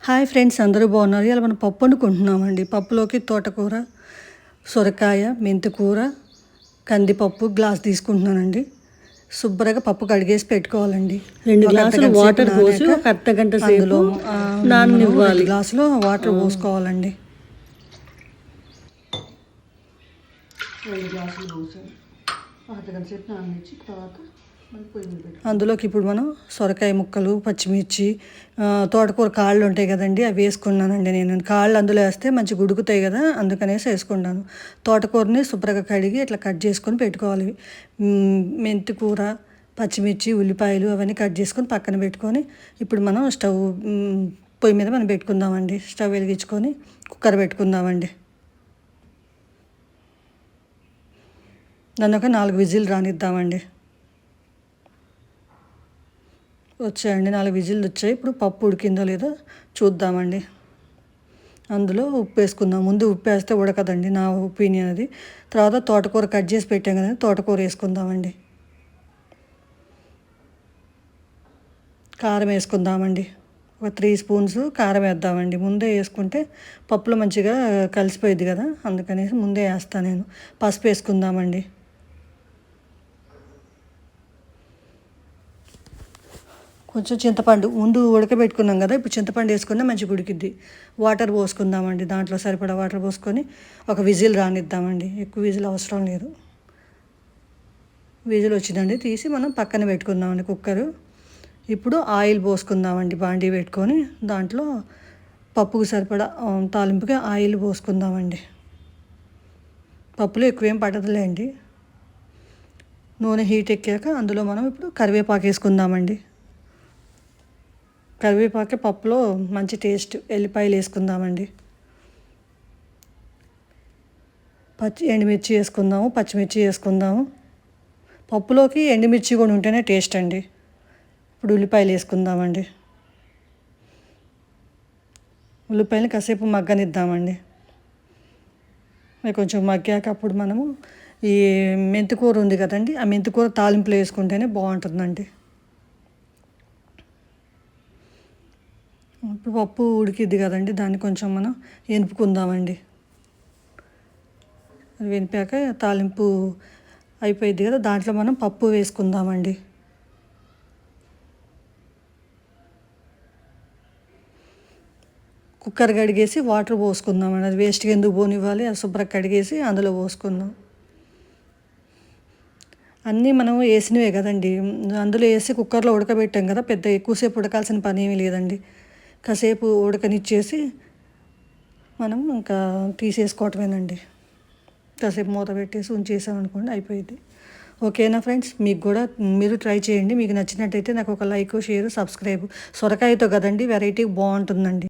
Hi friends, అందరూ బాగున్నారు. ఇలా మనం పప్పు వండుకుంటున్నామండి. పప్పులోకి తోటకూర, సొరకాయ, మెంతికూర, కందిపప్పు గ్లాస్ తీసుకుంటున్నానండి. శుభ్రంగా పప్పు కడిగేసి పెట్టుకోవాలండి. 2 గ్లాసులు వాటర్ పోసి ఒక అర్ధగంట సేపు నాననివ్వాలి. గ్లాసులో వాటర్ పోసుకోవాలండి. 2 గ్లాసులు పోసాను. అర్ధగంట సేపు నాననిచ్చి తర్వాత అందులోకి ఇప్పుడు మనం సొరకాయ ముక్కలు, పచ్చిమిర్చి, తోటకూర కాళ్ళు ఉంటాయి కదండి, అవి వేసుకున్నానండి. నేను కాళ్ళు అందులో వేస్తే మంచి ఉడుకుతాయి కదా, అందుకనేసి వేసుకున్నాను. తోటకూరని శుభ్రంగా కడిగి ఇట్లా కట్ చేసుకొని పెట్టుకోవాలి. మెంతికూర, పచ్చిమిర్చి, ఉల్లిపాయలు అవన్నీ కట్ చేసుకొని పక్కన పెట్టుకొని ఇప్పుడు మనం పొయ్యి మీద మనం పెట్టుకుందామండి. స్టవ్ వెలిగించుకొని కుక్కర్ పెట్టుకుందామండి. దాన్ని ఒక 4 విజిల్ రానిద్దామండి. వచ్చాయండి, 4 విజిల్లు వచ్చాయి. ఇప్పుడు పప్పు ఉడికిందో లేదో చూద్దామండి. అందులో ఉప్పు వేసుకుందాం. ముందు ఉప్పు వేస్తే ఉడకదండి, నా ఒపీనియన్ అది. తర్వాత తోటకూర కట్ చేసి పెట్టాం కదండి, తోటకూర వేసుకుందామండి. కారం వేసుకుందామండి. ఒక 3 స్పూన్స్ కారం వేద్దామండి. ముందే వేసుకుంటే పప్పులో మంచిగా కలిసిపోయింది కదా, అందుకనేసి ముందే వేస్తాను నేను. పసుపు వేసుకుందామండి. కొంచెం చింతపండు ముందు ఉడకబెట్టుకున్నాం కదా, ఇప్పుడు చింతపండు వేసుకున్నా మంచిగా ఉడికిద్ది. వాటర్ పోసుకుందామండి. దాంట్లో సరిపడా వాటర్ పోసుకొని ఒక విజిల్ రానిద్దామండి. ఎక్కువ విజిల్ అవసరం లేదు. విజిల్ వచ్చిందండి, తీసి మనం పక్కన పెట్టుకుందామండి కుక్కరు. ఇప్పుడు ఆయిల్ పోసుకుందామండి. బాండీ పెట్టుకొని దాంట్లో పప్పుకు సరిపడా తాలింపుకి ఆయిల్ పోసుకుందామండి. పప్పులో ఎక్కువేం పడదులేండి. నూనె హీట్ ఎక్కాక అందులో మనం ఇప్పుడు కరివేపాకు వేసుకుందామండి. కరివేపాకు పప్పులో మంచి టేస్ట్. ఎల్లిపాయలు వేసుకుందామండి. ఎండుమిర్చి వేసుకుందాము, పచ్చిమిర్చి వేసుకుందాము. పప్పులోకి ఎండుమిర్చి కూడా ఉంటేనే టేస్ట్ అండి. ఇప్పుడు ఉల్లిపాయలు వేసుకుందామండి. ఉల్లిపాయలు కాసేపు మగ్గనిద్దామండి. కొంచెం మగ్గాక అప్పుడు మనము ఈ మెంతికూర ఉంది కదండి, ఆ మెంతికూర తాలింపులో వేసుకుంటేనే బాగుంటుందండి. ఇప్పుడు పప్పు ఉడికిద్ది కదండి, దాన్ని కొంచెం మనం ఎనుపుకుందామండి. వెనిపాక తాలింపు అయిపోయింది కదా, దాంట్లో మనం పప్పు వేసుకుందామండి. కుక్కర్ కడిగేసి వాటర్ పోసుకుందామండి. అది వేస్ట్గా ఎందుకు పోనివ్వాలి, అది శుభ్రంగా కడిగేసి అందులో పోసుకుందాం. అన్నీ మనం వేసినవే కదండి, అందులో వేసి కుక్కర్లో ఉడకబెట్టాం కదా, పెద్ద ఎక్కువసేపు ఉడకాల్సిన పని ఏమీ లేదండి. కాసేపు ఉడకనిచ్చేసి మనం ఇంకా తీసేసుకోవటమేనండి. కాసేపు మూత పెట్టేసి ఉంచేసామనుకోండి, అయిపోయింది. ఓకేనా ఫ్రెండ్స్, మీకు కూడా మీరు ట్రై చేయండి. మీకు నచ్చినట్టయితే నాకు ఒక లైక్, షేర్, సబ్స్క్రైబ్. సొరకాయతో కదండి, వెరైటీ బాగుంటుందండి.